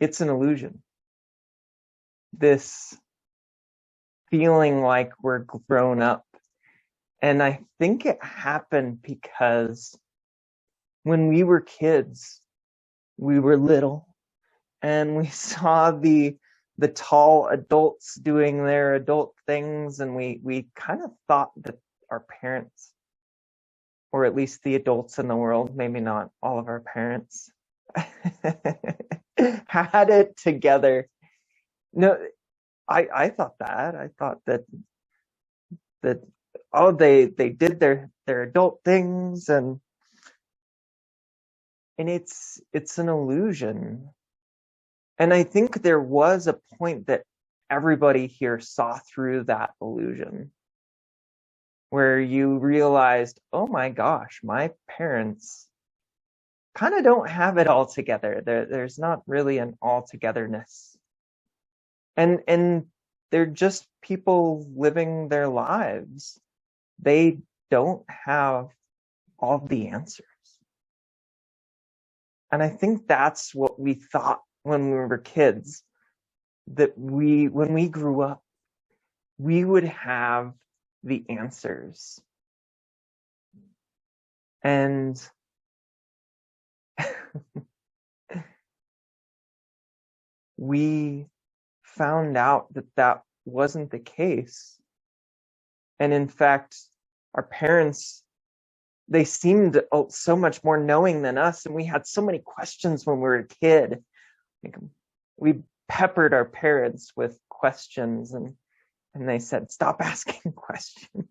it's an illusion. This feeling like we're grown up. And I think it happened because when we were kids, we were little, and we saw the tall adults doing their adult things, and we kind of thought that our parents, or at least the adults in the world, maybe not all of our parents, had it together. No, I thought that. I thought that oh, they did their adult things, and it's an illusion. And I think there was a point that everybody here saw through that illusion, where you realized, oh my gosh, my parents kind of don't have it all together. There's not really an all-togetherness. And they're just people living their lives. They don't have all the answers. And I think that's what we thought when we were kids, that when we grew up, we would have the answers. And we found out that that wasn't the case. And in fact, our parents, they seemed so much more knowing than us, and we had so many questions when we were a kid. We peppered our parents with questions, and they said, stop asking questions.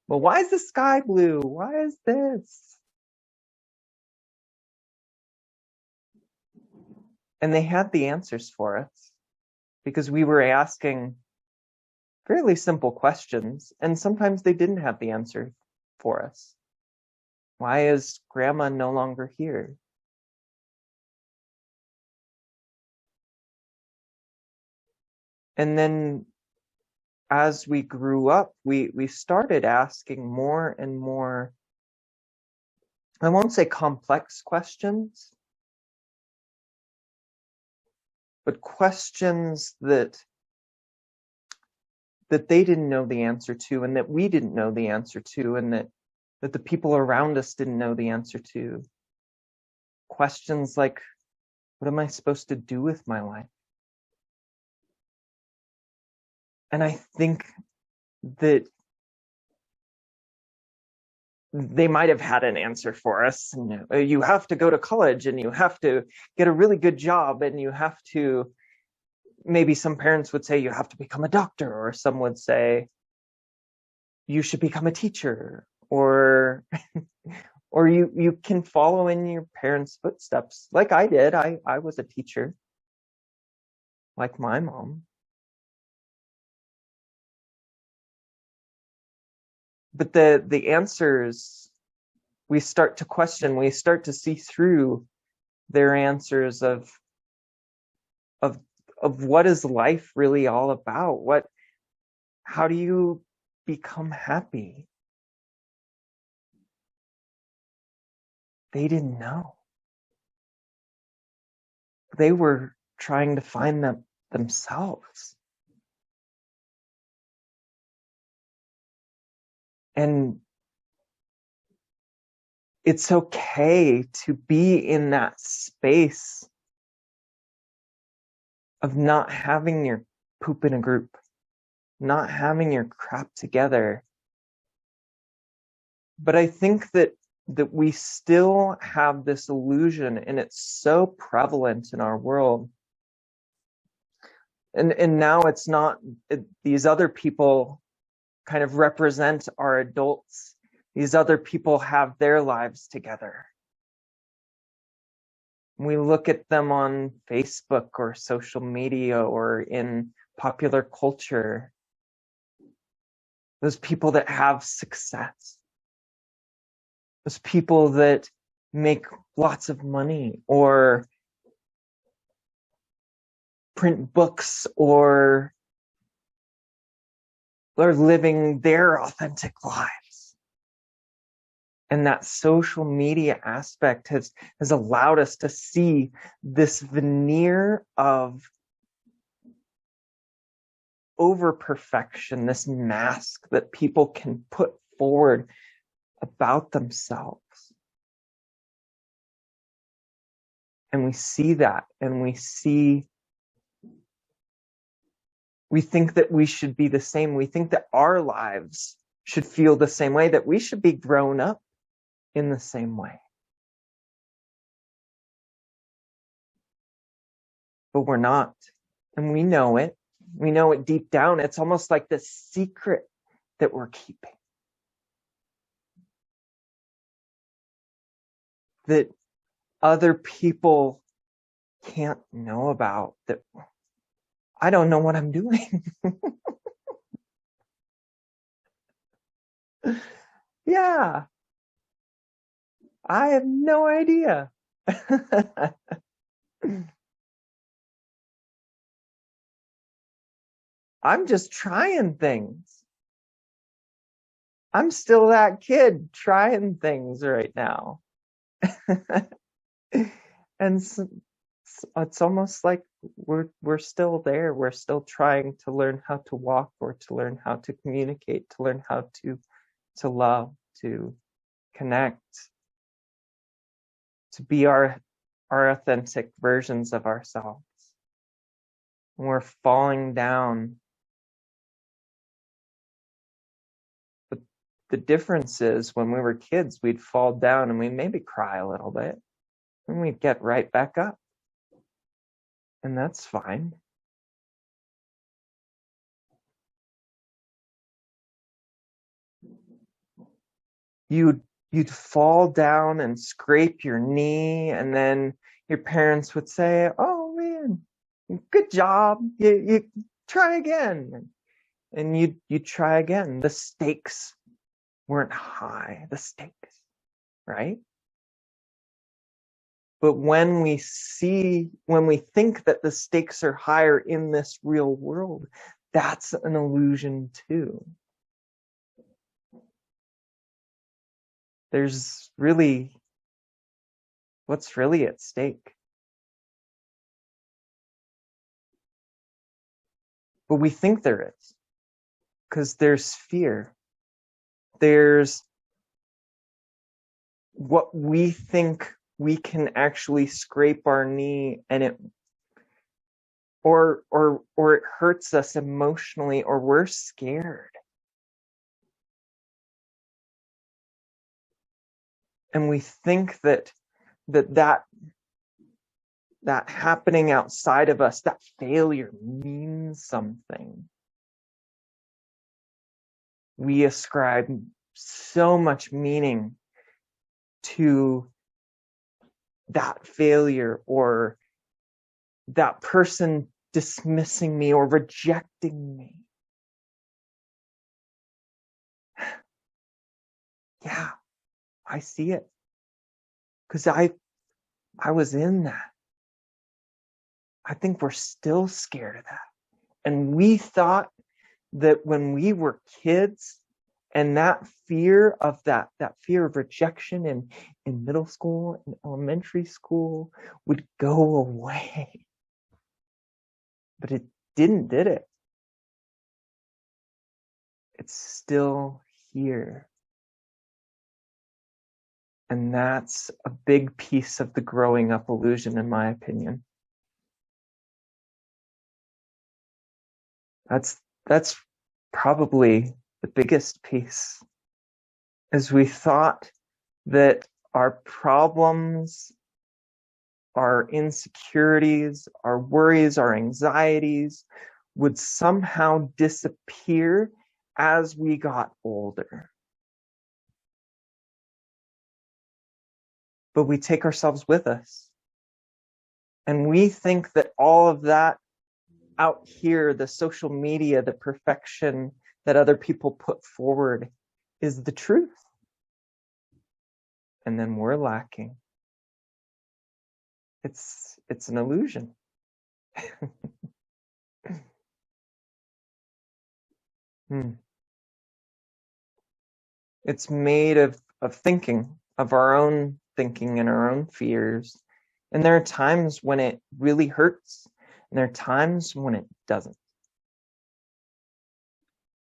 Well, why is the sky blue? Why is this? And they had the answers for us, because we were asking fairly simple questions, and sometimes they didn't have the answer for us. Why is grandma no longer here? And then as we grew up, we started asking more and more, I won't say complex questions, but questions that they didn't know the answer to, and that we didn't know the answer to, and that the people around us didn't know the answer to. Questions like, what am I supposed to do with my life? And I think that they might have had an answer for us. You have to go to college, and you have to get a really good job, and you have to, maybe some parents would say you have to become a doctor, or some would say you should become a teacher, or or you can follow in your parents' footsteps, like I did. I was a teacher, like my mom. But the answers, we start to question, we start to see through their answers of what is life really all about? How do you become happy? They didn't know. They were trying to find them themselves. And it's okay to be in that space of not having your poop in a group, not having your crap together. But I think that we still have this illusion, and it's so prevalent in our world. And now it's not, these other people kind of represent our adults. These other people have their lives together. We look at them on Facebook or social media or in popular culture. Those people that have success. Those people that make lots of money or print books or are living their authentic lives. And that social media aspect has allowed us to see this veneer of over perfection, this mask that people can put forward about themselves. And we see that, and we think that we should be the same. We think that our lives should feel the same way, that we should be grown up in the same way. But we're not. And we know it. We know it deep down. It's almost like this secret that we're keeping, that other people can't know about, that I don't know what I'm doing. Yeah, I have no idea. I'm just trying things. I'm still that kid trying things right now. And it's almost like we're still there. We're still trying to learn how to walk, or to learn how to communicate, to learn how to love, to connect, to be our authentic versions of ourselves. And we're falling down. But the difference is, when we were kids, we'd fall down and we'd maybe cry a little bit, and we'd get right back up. And that's fine. You'd fall down and scrape your knee, and then your parents would say, "Oh man, good job. You try again." And you try again. The stakes weren't high, the stakes, right? But when we think that the stakes are higher in this real world, that's an illusion too. There's really, what's really at stake? But we think there is, because there's fear. There's what we think we can actually scrape our knee, and it or it hurts us emotionally, or we're scared. And we think that happening outside of us, that failure, means something. We ascribe so much meaning to that failure, or that person dismissing me or rejecting me. Yeah, I see it, because I was in that. I think we're still scared of that. And we thought that when we were kids, and that fear of rejection in middle school and elementary school would go away. But it didn't, did it? It's still here. And that's a big piece of the growing up illusion, in my opinion. That's probably the biggest piece, is we thought that our problems, our insecurities, our worries, our anxieties would somehow disappear as we got older. But we take ourselves with us. And we think that all of that out here, the social media, the perfection that other people put forward, is the truth. And then we're lacking. It's an illusion. It's made of thinking, of our own thinking and our own fears. And there are times when it really hurts, and there are times when it doesn't.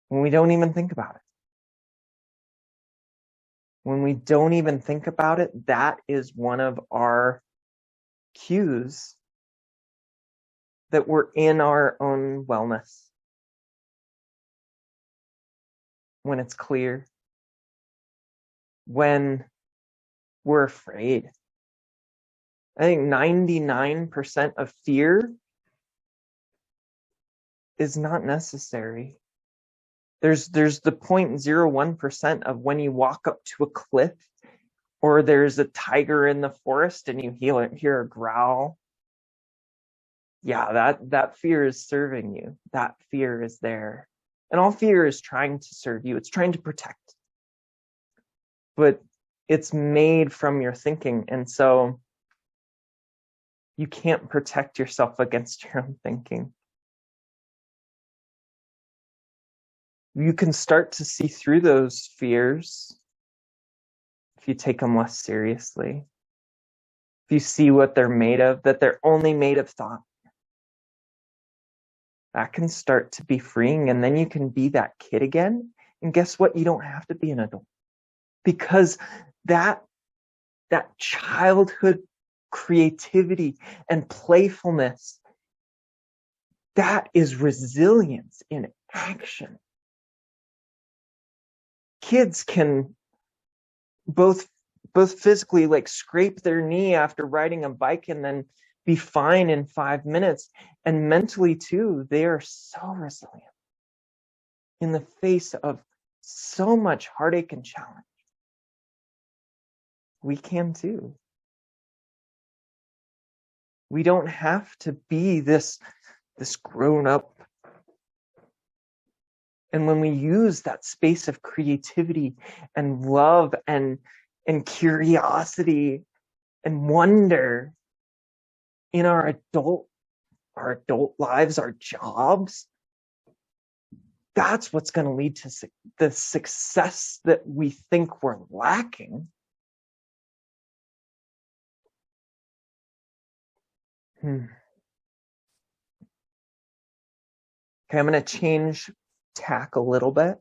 When we don't even think about it. When we don't even think about it, that is one of our cues that we're in our own wellness. When it's clear, when we're afraid. I think 99% of fear is not necessary. There's the 0.01% of when you walk up to a cliff, or there's a tiger in the forest and you hear a growl. Yeah, that fear is serving you. That fear is there. And all fear is trying to serve you. It's trying to protect. But it's made from your thinking. And so you can't protect yourself against your own thinking. You can start to see through those fears if you take them less seriously. If you see what they're made of, that they're only made of thought. That can start to be freeing, and then you can be that kid again. And guess what? You don't have to be an adult, because that childhood creativity and playfulness, that is resilience in action. Kids can both physically, like, scrape their knee after riding a bike and then be fine in 5 minutes, and mentally too, they are so resilient in the face of so much heartache and challenge. We can too. We don't have to be this grown up. And when we use that space of creativity and love and curiosity and wonder in our adult lives, our jobs, that's what's going to lead to the success that we think we're lacking. Okay, I'm going to change tack a little bit.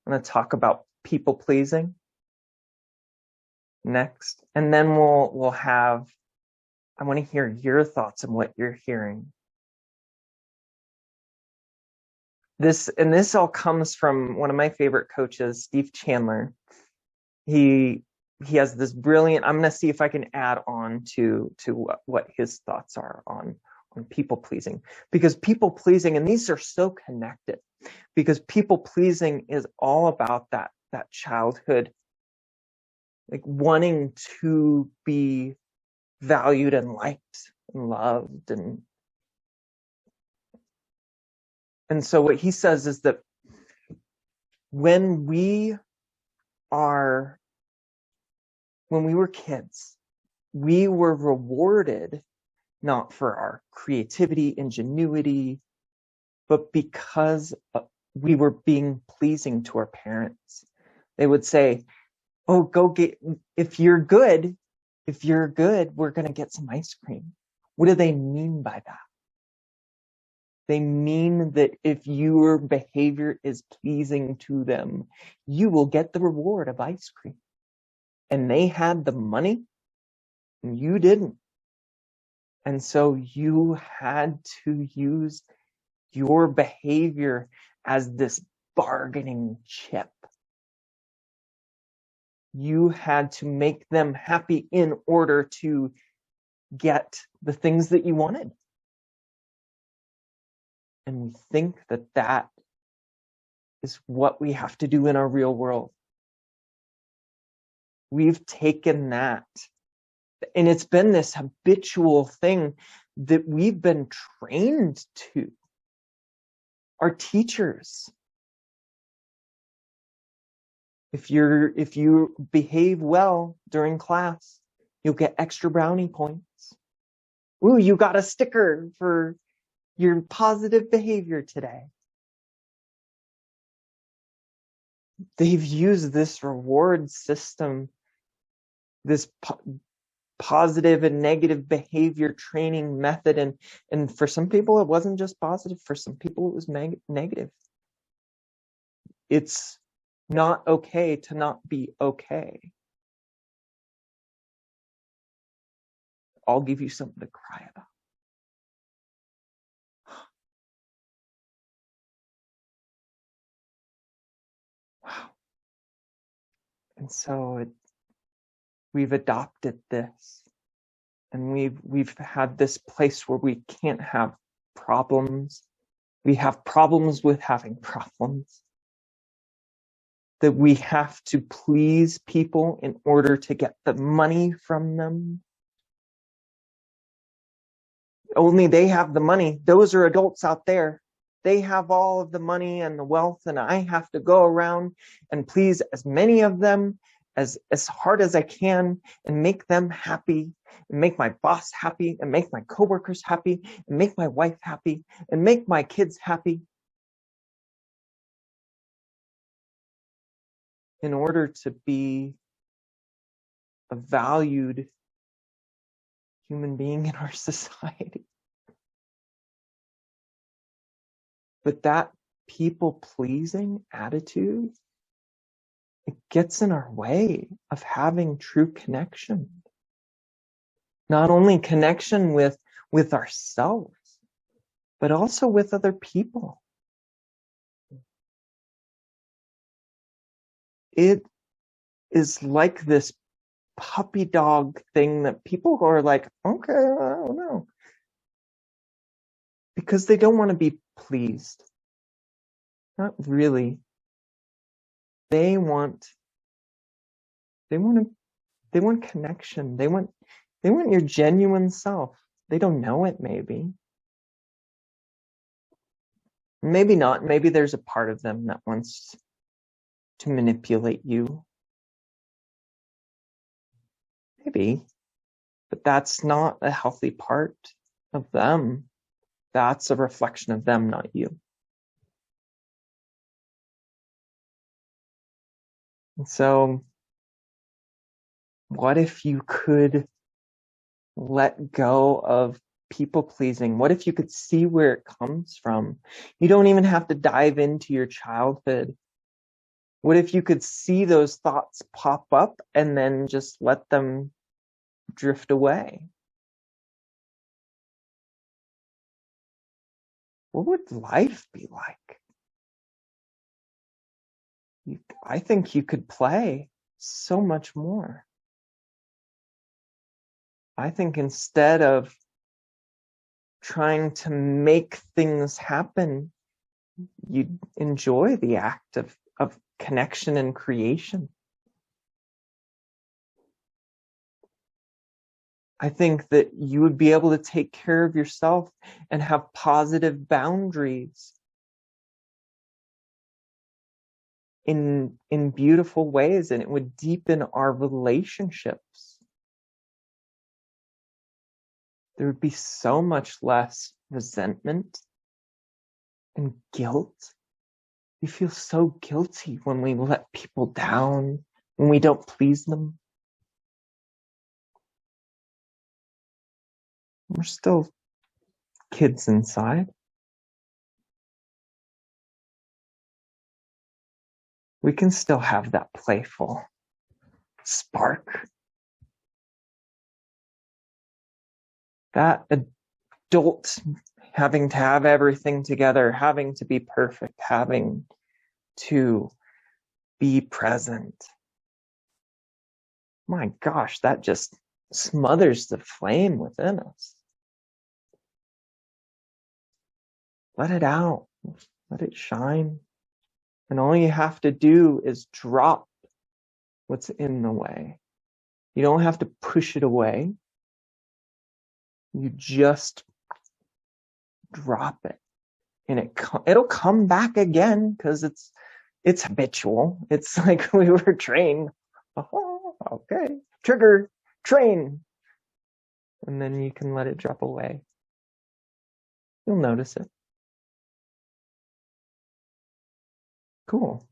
I'm going to talk about people pleasing next, and then we'll have, I want to hear your thoughts on what you're hearing. This all comes from one of my favorite coaches, Steve Chandler. He has this brilliant, I'm going to see if I can add on to what his thoughts are on people pleasing, because people pleasing, and these are so connected, because people pleasing is all about that childhood, like wanting to be valued and liked and loved, and so what he says is that when we were kids, we were rewarded not for our creativity, ingenuity, but because we were being pleasing to our parents. They would say, oh, go get, if you're good, we're going to get some ice cream. What do they mean by that? They mean that if your behavior is pleasing to them, you will get the reward of ice cream. And they had the money, and you didn't. And so you had to use your behavior as this bargaining chip. You had to make them happy in order to get the things that you wanted. And we think that is what we have to do in our real world. We've taken that, and it's been this habitual thing that we've been trained to. Our teachers, if you behave well during class, you'll get extra brownie points. Ooh, you got a sticker for your positive behavior today. they've used this reward system, this positive and negative behavior training method, and for some people it wasn't just positive, for some people it was negative. It's not okay to not be okay. I'll give you something to cry about. Wow. And so we've adopted this, and we've had this place where we can't have problems. We have problems with having problems. That we have to please people in order to get the money from them. Only they have the money. Those are adults out there. They have all of the money and the wealth, and I have to go around and please as many of them as hard as I can and make them happy, and make my boss happy, and make my coworkers happy, and make my wife happy, and make my kids happy, in order to be a valued human being in our society. But that people-pleasing attitude, it gets in our way of having true connection. Not only connection with ourselves, but also with other people. It is like this puppy dog thing that people are like, okay, I don't know. Because they don't want to be pleased. Not really. They want connection. They want your genuine self. They don't know it, maybe. Maybe not. Maybe there's a part of them that wants to manipulate you. Maybe. But that's not a healthy part of them. That's a reflection of them, not you. And so, what if you could let go of people-pleasing? What if you could see where it comes from? You don't even have to dive into your childhood. What if you could see those thoughts pop up and then just let them drift away? What would life be like? I think you could play so much more. I think instead of trying to make things happen, you'd enjoy the act of connection and creation. I think that you would be able to take care of yourself and have positive boundaries in beautiful ways, and it would deepen our relationships. There would be so much less resentment and guilt. We feel so guilty when we let people down, when we don't please them. We're still kids inside. We can still have that playful spark. That adult having to have everything together, having to be perfect, having to be present. My gosh, that just smothers the flame within us. Let it out. Let it shine. And all you have to do is drop what's in the way. You don't have to push it away. You just drop it. And it'll come back again because it's habitual. It's like we were trained. Oh, okay. Trigger, train. And then you can let it drop away. You'll notice it. Cool.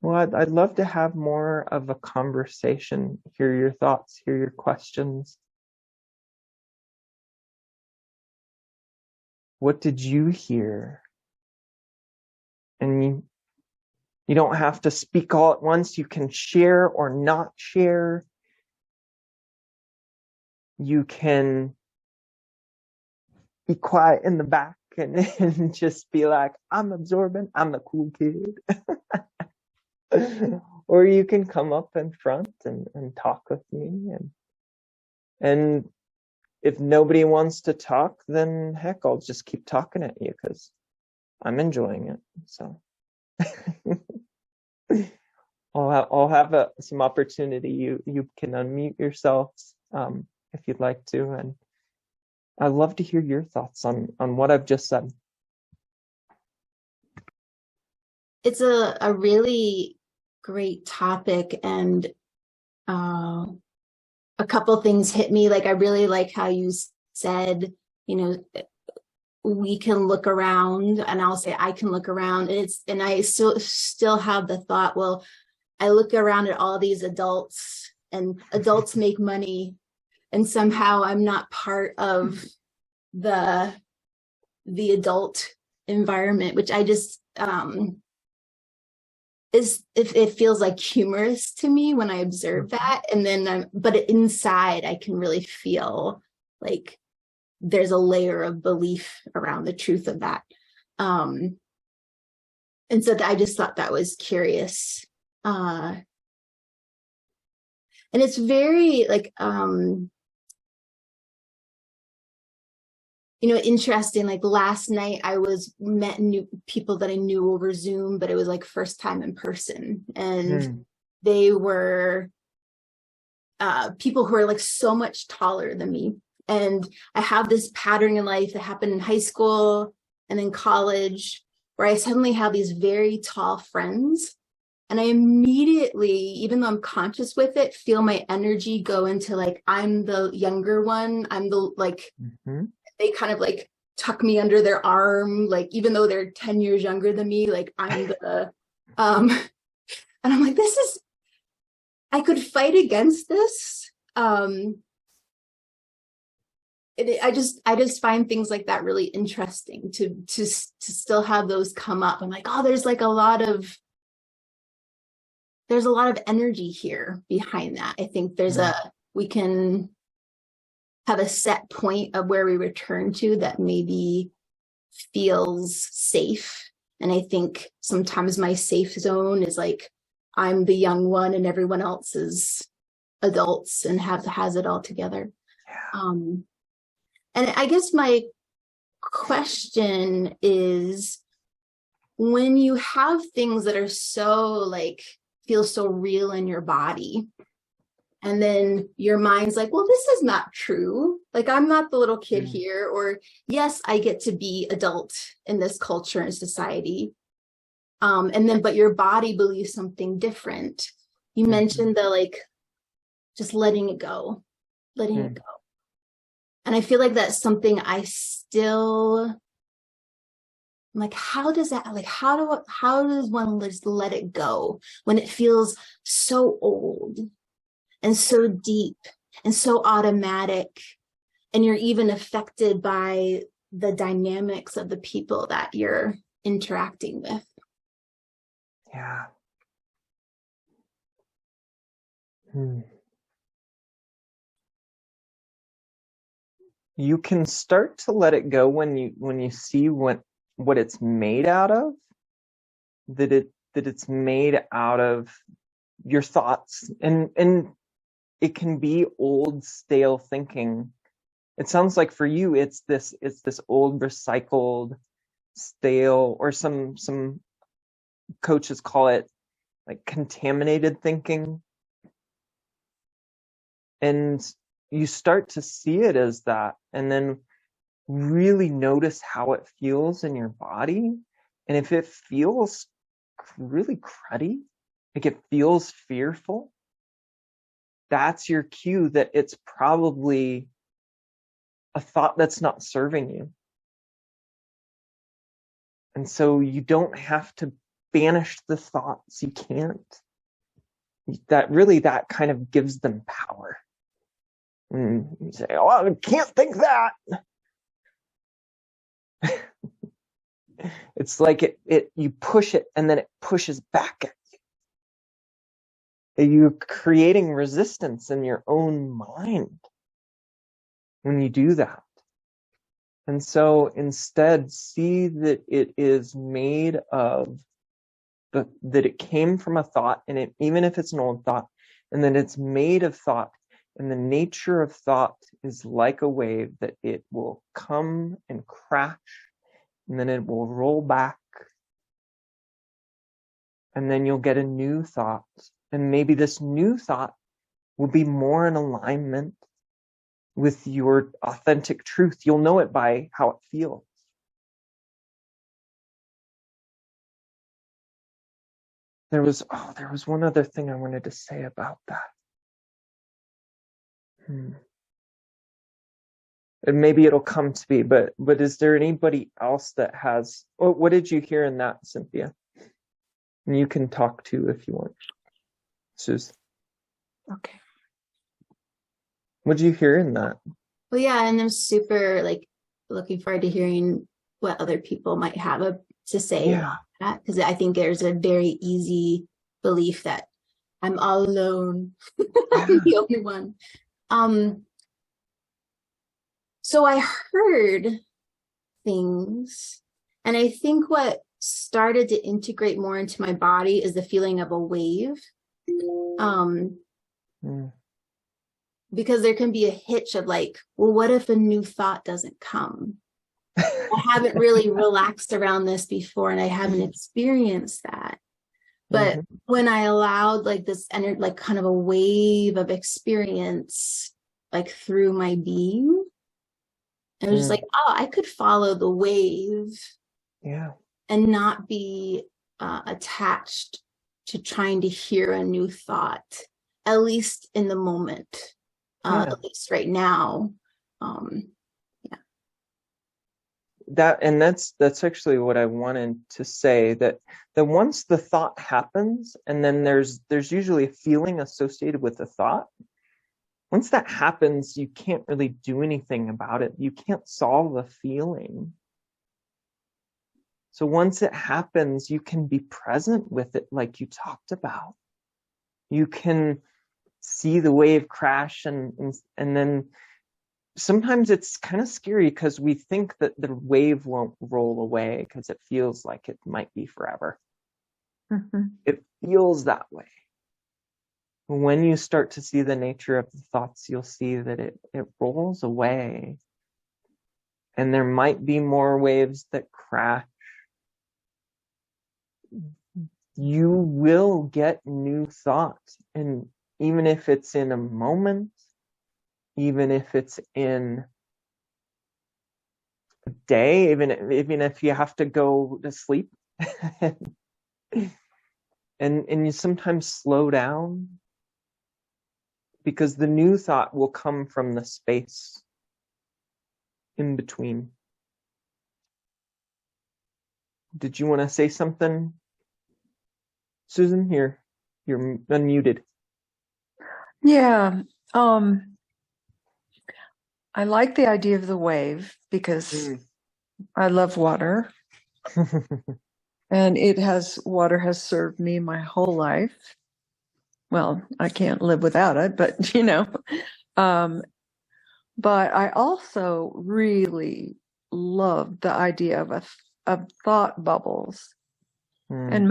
Well, I'd love to have more of a conversation, hear your thoughts, hear your questions. What did you hear? And you don't have to speak all at once. You can share or not share. You can be quiet in the back and just be like, I'm absorbent, I'm the cool kid. Or you can come up in front and talk with me. And if nobody wants to talk, then heck, I'll just keep talking at you because I'm enjoying it. So I'll have some opportunity. You can unmute yourselves if you'd like to, and I'd love to hear your thoughts on what I've just said. It's a really great topic, and a couple things hit me. Like, I really like how you said, we can look around, and I'll say I can look around, and I still have the thought, well, I look around at all these adults, and adults make money, and somehow I'm not part of the adult environment, which I just it feels like humorous to me when I observe that. And then but inside I can really feel like there's a layer of belief around the truth of that. And so I just thought that was curious. And it's very like interesting. Like last night I met new people that I knew over Zoom, but it was like first time in person. And they were people who are like so much taller than me. And I have this pattern in life that happened in high school and in college where I suddenly have these very tall friends. And I immediately, even though I'm conscious with it, feel my energy go into like, I'm the younger one. I'm the like, they kind of like tuck me under their arm, like even though they're 10 years younger than me, like I'm the, and I'm like, I could fight against this. I just find things like that really interesting to still have those come up. I'm like, oh, there's a lot of energy here behind that. I think we can have a set point of where we return to that maybe feels safe. And I think sometimes my safe zone is like, I'm the young one and everyone else is adults and has it all together. And I guess my question is, when you have things that are so like, feel so real in your body, and then your mind's like, well, this is not true. Like, I'm not the little kid here. Or yes, I get to be adult in this culture and society. But your body believes something different. You mentioned the like, just letting it go. And I feel like that's something I still, I'm like, how does that, like, how does one just let it go when it feels so old and so deep and so automatic, and you're even affected by the dynamics of the people that you're interacting with? Yeah. You can start to let it go when you see what it's made out of, that it's made out of your thoughts, and it can be old stale thinking. It sounds like for you it's this old recycled stale, or some coaches call it like contaminated thinking. And you start to see it as that, and then really notice how it feels in your body. And if it feels really cruddy, like it feels fearful, that's your cue that it's probably a thought that's not serving you. And so you don't have to banish the thoughts. You can't. That kind of gives them power. And you say, oh, I can't think that. It's like you push it and then it pushes back at you. You're creating resistance in your own mind when you do that. And so instead, see that it is made of that it came from a thought, and even if it's an old thought, and then it's made of thought. And the nature of thought is like a wave, that it will come and crash, and then it will roll back, and then you'll get a new thought. And maybe this new thought will be more in alignment with your authentic truth. You'll know it by how it feels. There was one other thing I wanted to say about that. And maybe it'll come to me, but is there anybody else that has, what did you hear in that, Cynthia? And you can talk too if you want. Suze. Okay. What did you hear in that? Well, yeah, and I'm super looking forward to hearing what other people might have to say about that, because I think there's a very easy belief that I'm all alone. I'm the only one. So I heard things, and I think what started to integrate more into my body is the feeling of a wave. Because there can be a hitch of well, what if a new thought doesn't come? I haven't really relaxed around this before, and I haven't experienced that. But when I allowed this energy, kind of a wave of experience, through my being, it was just oh, I could follow the wave, and not be attached to trying to hear a new thought, at least in the moment, at least right now. That's actually what I wanted to say, that once the thought happens, and then there's usually a feeling associated with the thought. Once that happens, you can't really do anything about it. You can't solve a feeling. So once it happens, you can be present with it, like you talked about. You can see the wave crash, and then sometimes it's kind of scary because we think that the wave won't roll away because it feels like it might be forever. It feels that way. When you start to see the nature of the thoughts, you'll see that it rolls away. And there might be more waves that crash. You will get new thoughts. And even if it's in a moment, even if it's in a day, even if you have to go to sleep, and you sometimes slow down, because the new thought will come from the space in between. Did you want to say something, Susan? You're unmuted. Yeah. I like the idea of the wave because I love water. And water has served me my whole life. Well, I can't live without it, but but I also really love the idea of thought bubbles. And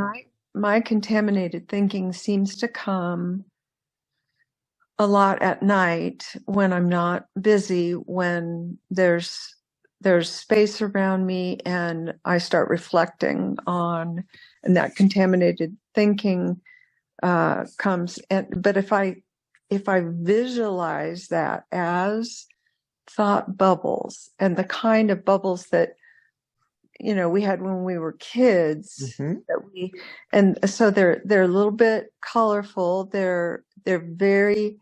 my contaminated thinking seems to come a lot at night when I'm not busy, when there's space around me, and I start reflecting on, and that contaminated thinking comes. But if I visualize that as thought bubbles, and the kind of bubbles that we had when we were kids, and so they're a little bit colorful, they're very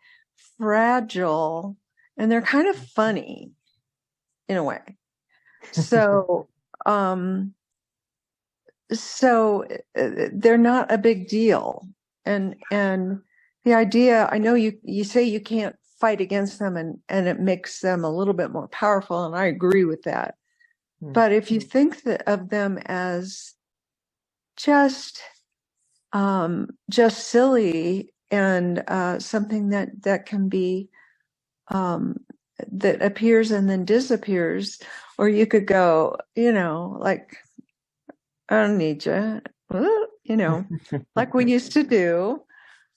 fragile, and they're kind of funny in a way. So so they're not a big deal. And the idea, I know you say you can't fight against them, and it makes them a little bit more powerful, and I agree with that. But if you think of them as just silly and something that can be that appears and then disappears, or you could go, like, I don't need you, like we used to do,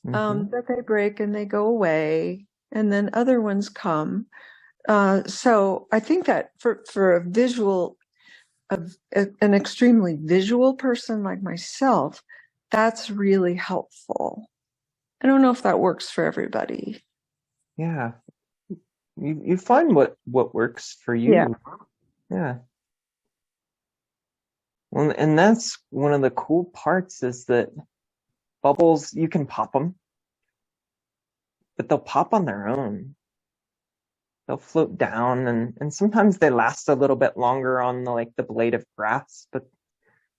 that they break and they go away, and then other ones come. So I think that for a visual, an extremely visual person like myself, that's really helpful. I don't know if that works for everybody. Yeah. You find what works for you. Yeah. Well, and that's one of the cool parts, is that bubbles, you can pop them, but they'll pop on their own. They'll float down, and sometimes they last a little bit longer on the blade of grass, but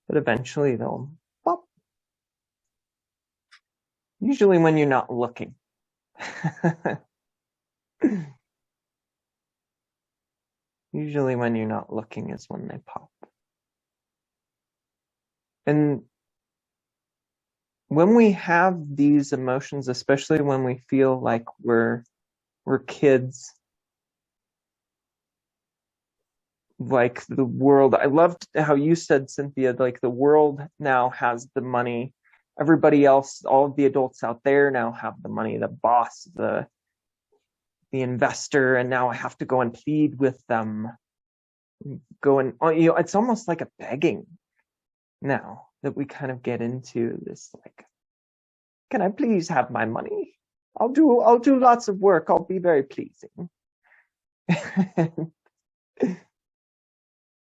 eventually they'll pop. Usually when you're not looking. Usually when you're not looking is when they pop. And when we have these emotions, especially when we feel like we're kids, like the world, I loved how you said, Cynthia, like the world now has the money. Everybody else, all of the adults out there now have the money, the boss, the investor, and now I have to go and plead with them. It's almost like a begging now that we kind of get into this, like, can I please have my money? I'll do lots of work. I'll be very pleasing.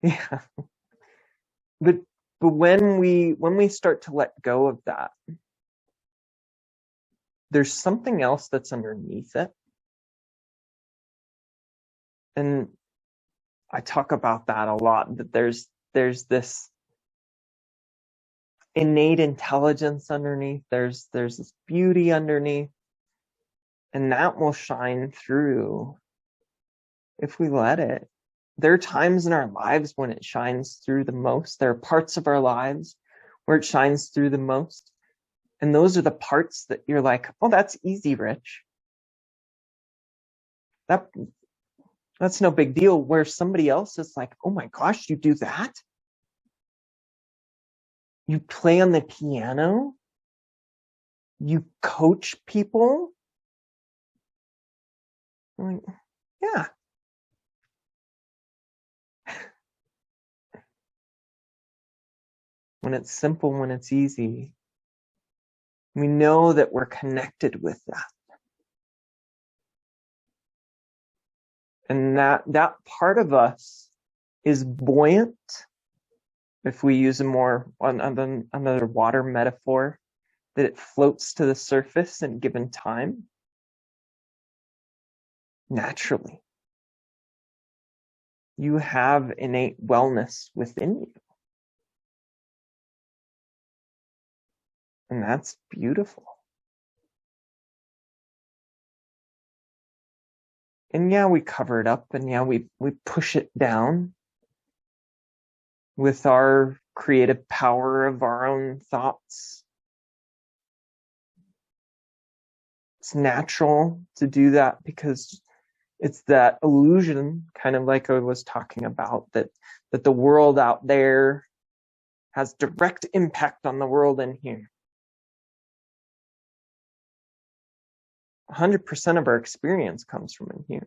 Yeah. But when we start to let go of that, there's something else that's underneath it. And I talk about that a lot, that there's this innate intelligence underneath, there's this beauty underneath, and that will shine through if we let it. There are times in our lives when it shines through the most. There are parts of our lives where it shines through the most. And those are the parts that you're like, oh, that's easy, Rich. That's no big deal. Where somebody else is like, oh my gosh, you do that? You play on the piano? You coach people? I'm like, yeah. When it's simple, when it's easy, we know that we're connected with that. And that part of us is buoyant. If we use a more another water metaphor, that it floats to the surface in given time, naturally. You have innate wellness within you. And that's beautiful. And yeah, we cover it up, and yeah, we push it down with our creative power of our own thoughts. It's natural to do that because it's that illusion, kind of like I was talking about, that the world out there has direct impact on the world in here. 100% of our experience comes from in here.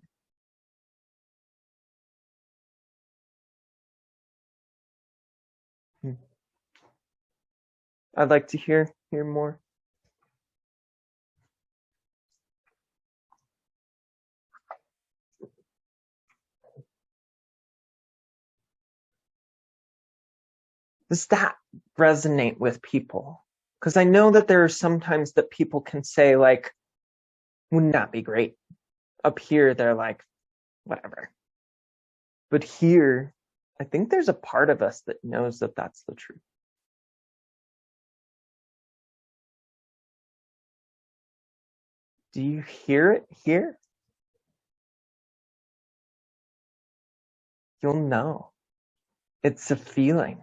I'd like to hear more. Does that resonate with people? Because I know that there are sometimes that people can say, like, wouldn't that be great? Up here, they're like, whatever. But here, I think there's a part of us that knows that that's the truth. Do you hear it here? You'll know. It's a feeling.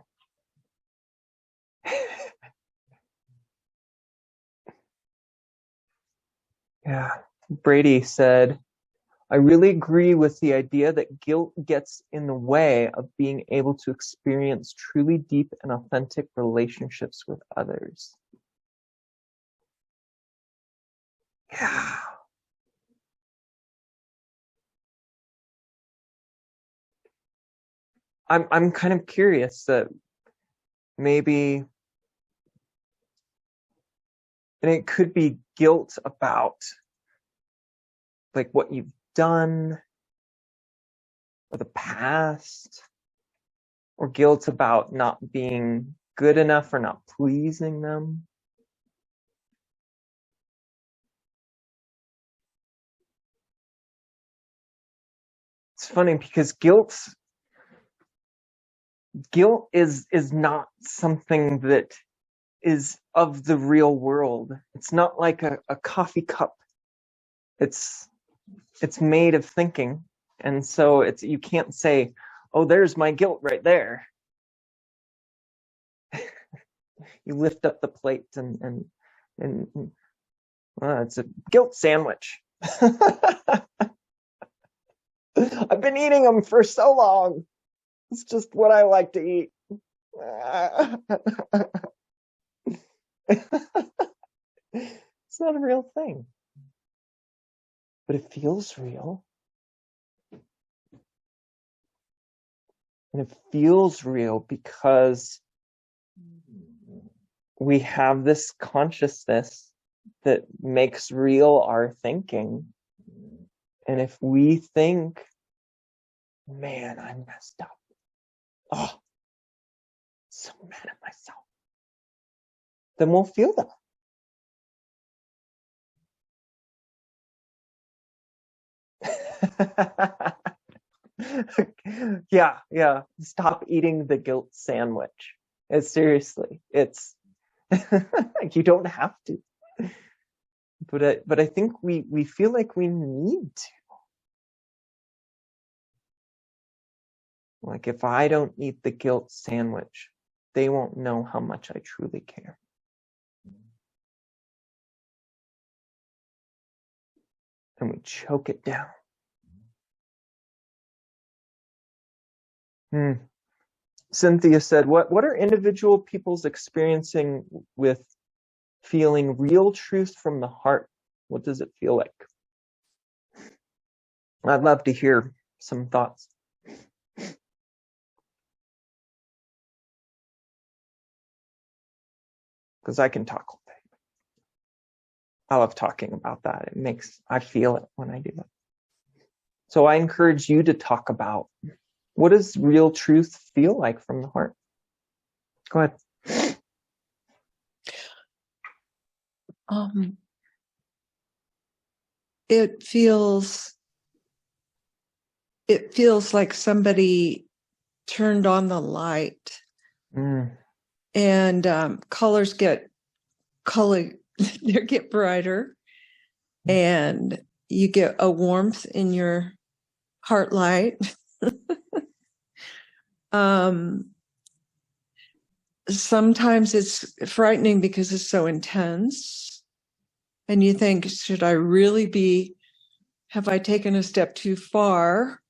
Yeah. Brady said, I really agree with the idea that guilt gets in the way of being able to experience truly deep and authentic relationships with others. Yeah. I'm kind of curious that maybe, and it could be guilt about like what you've done or the past, or guilt about not being good enough or not pleasing them. It's funny because guilt is not something that is of the real world. It's not like a coffee cup. It's made of thinking. And so you can't say, oh, there's my guilt right there. You lift up the plate and well, it's a guilt sandwich. I've been eating them for so long. It's just what I like to eat. It's not a real thing, but it feels real. And it feels real because we have this consciousness that makes real our thinking. And if we think, man, I messed up. Oh, so mad at myself. Then we'll feel that. Yeah. Stop eating the guilt sandwich. Seriously, it's you don't have to. But I think we feel like we need to. Like if I don't eat the guilt sandwich, they won't know how much I truly care. And we choke it down. Cynthia said, what are individual people's experiencing with feeling real truth from the heart? What does it feel like? I'd love to hear some thoughts. Because I can talk all day. I love talking about that. I feel it when I do that. So I encourage you to talk about, what does real truth feel like from the heart? Go ahead. It feels like somebody turned on the light, and colors get brighter, and you get a warmth in your heart light. Sometimes it's frightening because it's so intense, and you think, should I really have I taken a step too far?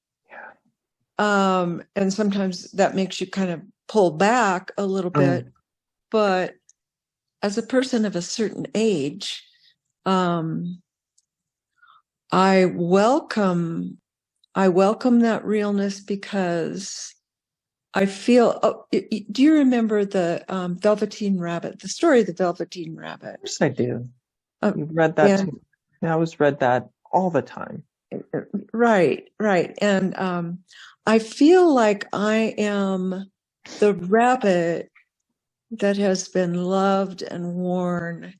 Yeah. And sometimes that makes you kind of pull back a little bit. But as a person of a certain age, I welcome that realness, because I feel. Do you remember the Velveteen Rabbit? The story of the Velveteen Rabbit. Of course, I do. You've read that too. I always read that all the time. Right. And I feel like I am the rabbit that has been loved and worn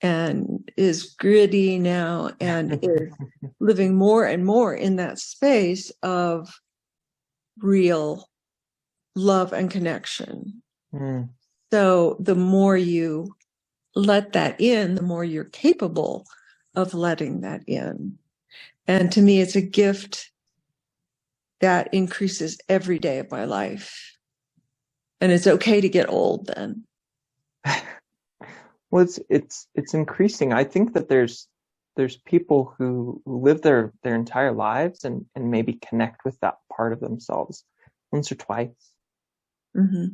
and is gritty now and is living more and more in that space of real love and connection. So the more you let that in, the more you're capable of letting that in. And to me, it's a gift that increases every day of my life. And it's okay to get old then. Well, it's increasing. I think that there's people who live their entire lives and maybe connect with that part of themselves once or twice. Mm-hmm.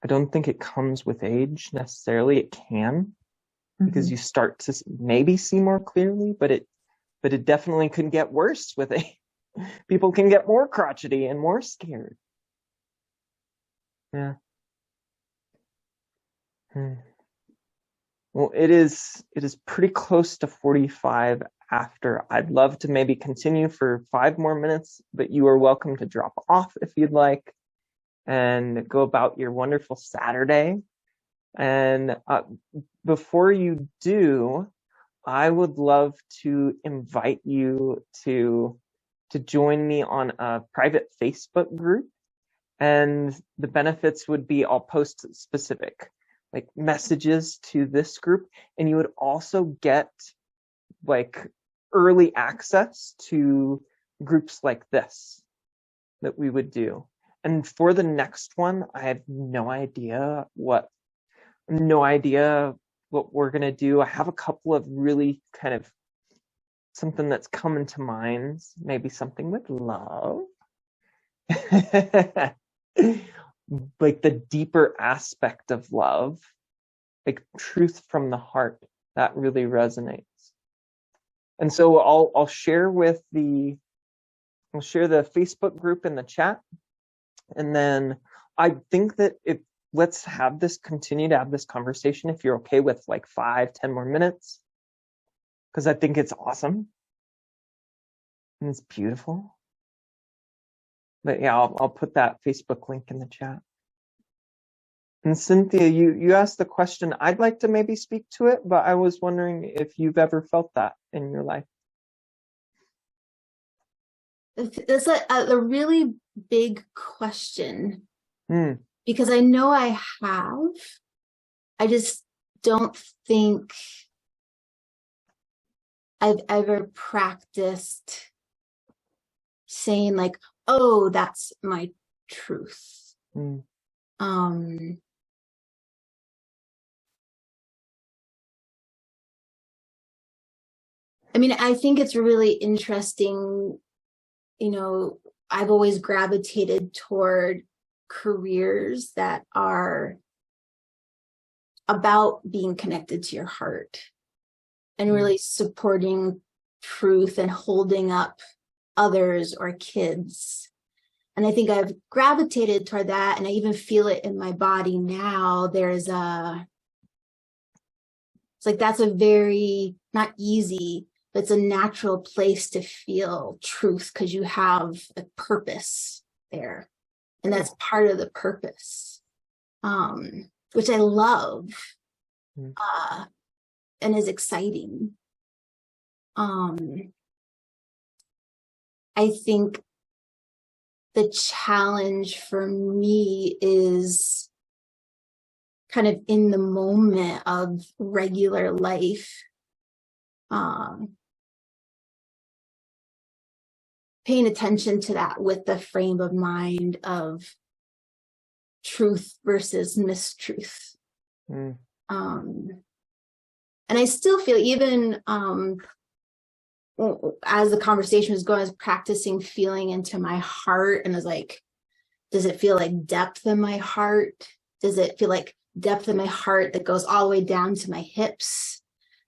I don't think it comes with age necessarily. It can, because you start to maybe see more clearly, but it definitely could get worse with age. People can get more crotchety and more scared. Yeah. Well, it is pretty close to 45 after. I'd love to maybe continue for 5 more minutes, but you are welcome to drop off if you'd like and go about your wonderful Saturday. And before you do, I would love to invite you to join me on a private Facebook group. And the benefits would be I'll post specific like messages to this group, and you would also get like early access to groups like this that we would do. And for the next one, I have no idea what we're gonna do. I have a couple of really kind of something that's coming to mind, maybe something with love. Like the deeper aspect of love, like truth from the heart, that really resonates. And so I'll share the Facebook group in the chat, and then I think that let's continue to have this conversation if you're okay with like 5-10 more minutes, because I think it's awesome and it's beautiful. But yeah, I'll put that Facebook link in the chat. And Cynthia, you asked the question. I'd like to maybe speak to it, but I was wondering if you've ever felt that in your life. That's a really big question, because I know I have. I just don't think I've ever practiced saying like, oh, that's my truth. I mean, I think it's really interesting. You know, I've always gravitated toward careers that are about being connected to your heart and really supporting truth and holding up others or kids. And I think I've gravitated toward that, and I even feel it in my body now. It's like that's a very, not easy, but it's a natural place to feel truth because you have a purpose there. And that's part of the purpose, which I love and is exciting. I think the challenge for me is kind of in the moment of regular life, paying attention to that with the frame of mind of truth versus mistruth. And I still feel, even as the conversation was going, I was practicing feeling into my heart, and I was like, does it feel like depth in my heart? Does it feel like depth in my heart that goes all the way down to my hips?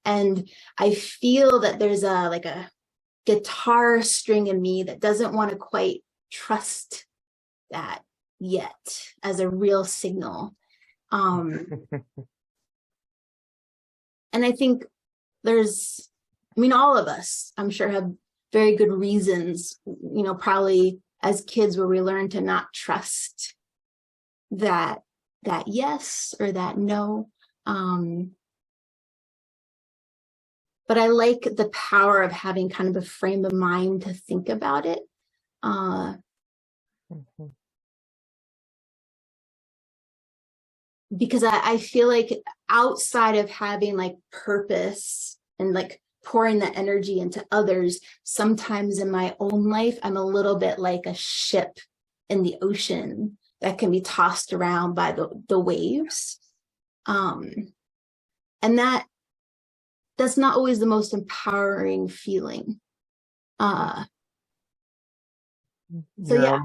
And I feel that there's a guitar string in me that doesn't want to quite trust that yet as a real signal. And I think all of us, I'm sure, have very good reasons, probably as kids, where we learn to not trust that yes or that no. But I like the power of having kind of a frame of mind to think about it. Because I feel like outside of having like purpose and like pouring that energy into others, sometimes in my own life, I'm a little bit like a ship in the ocean that can be tossed around by the waves. And that's not always the most empowering feeling. So You're yeah.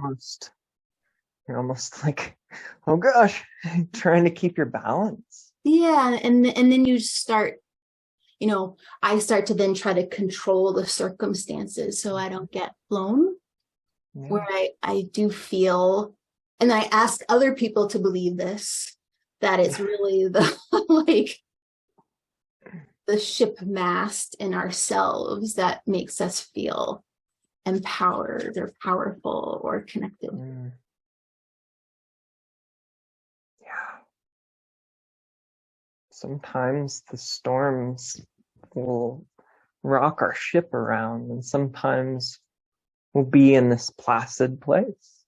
almost like, oh gosh, trying to keep your balance. Yeah, and then you start, I start to then try to control the circumstances so I don't get blown. Yeah. Where I do feel, and I ask other people to believe this, that it's really the like the ship mast in ourselves that makes us feel empowered or powerful or connected. Yeah. Sometimes the storms will rock our ship around, and sometimes we'll be in this placid place.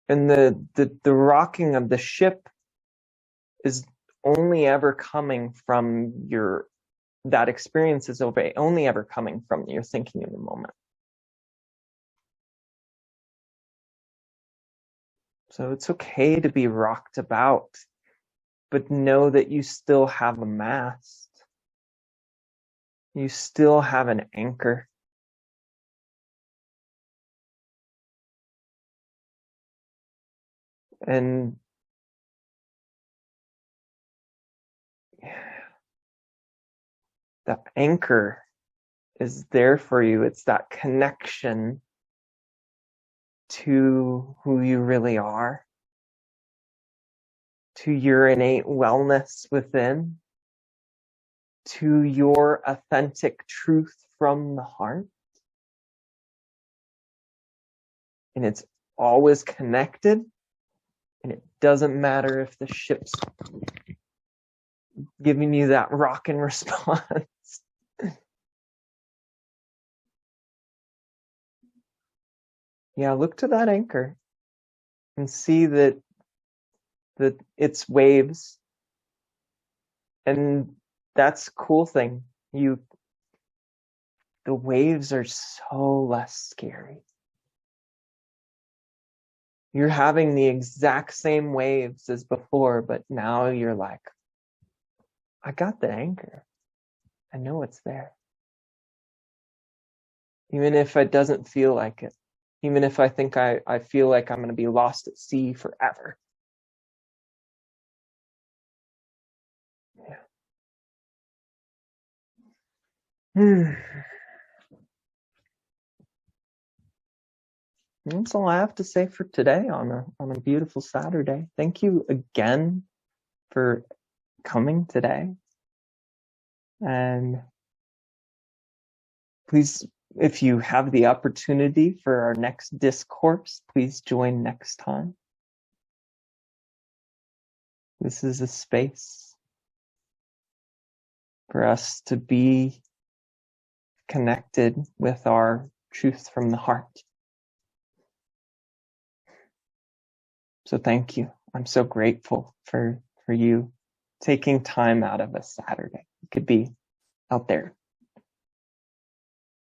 And the rocking of the ship is only ever coming from that experience is only ever coming from your thinking in the moment. So it's okay to be rocked about, but know that you still have a mast. You still have an anchor. And the anchor is there for you. It's that connection to who you really are, to your innate wellness within, to your authentic truth from the heart. And it's always connected, and it doesn't matter if the ship's giving you that rockin' response. Yeah, look to that anchor and see that it's waves. And that's a cool thing. The waves are so less scary. You're having the exact same waves as before, but now you're like, I got the anchor. I know it's there. Even if it doesn't feel like it. Even if I think I feel like I'm going to be lost at sea forever. Yeah. That's all I have to say for today on a beautiful Saturday. Thank you again for coming today. And please, if you have the opportunity for our next discourse, please join next time. This is a space for us to be connected with our truth from the heart. So thank you. I'm so grateful for you taking time out of a Saturday. You could be out there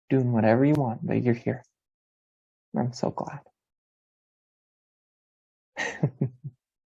doing whatever you want, but you're here. I'm so glad.